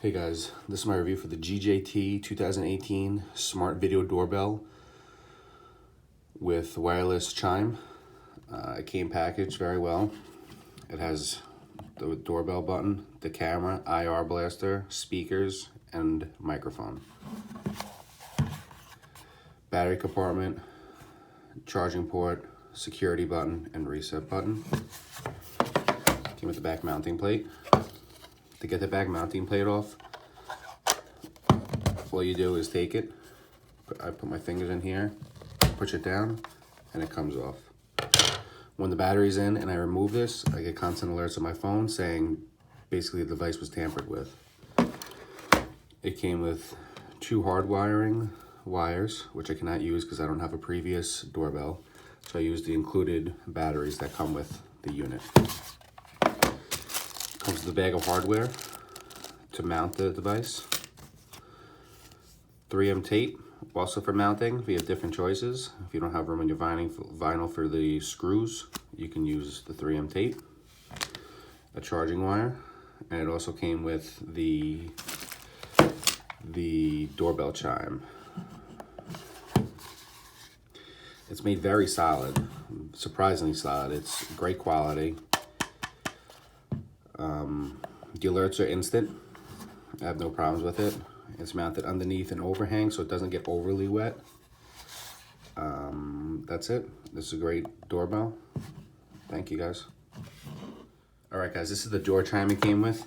Hey guys, this is my review for the GJT 2018 Smart Video Doorbell with wireless chime. It came packaged very well. It has the doorbell button, the camera, IR blaster, speakers, and microphone. Battery compartment, charging port, security button, and reset button. Came with the back mounting plate. To get the back mounting plate off, all you do is take it. I put my fingers in here, push it down, and it comes off. When the battery's in and I remove this, I get constant alerts on my phone saying basically the device was tampered with. It came with 2 hard wiring wires, which I cannot use because I don't have a previous doorbell. So I used the included batteries that come with the unit. Comes with a bag of hardware to mount the device. 3M tape, also for mounting. We have different choices. If you don't have room in your vinyl for the screws, you can use the 3M tape. A charging wire, and it also came with the doorbell chime. It's made very solid, surprisingly solid. It's great quality. The alerts are instant. I have no problems with it. It's mounted underneath an overhang so it doesn't get overly wet. That's it. This is a great doorbell. Thank you guys. Alright guys, this is the door chime it came with.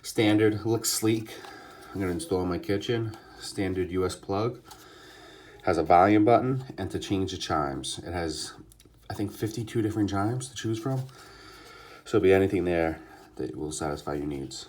Standard, looks sleek. I'm going to install in my kitchen. Standard US plug. Has a volume button and to change the chimes. It has, I think, 52 different chimes to choose from. So it'll be anything there that will satisfy your needs.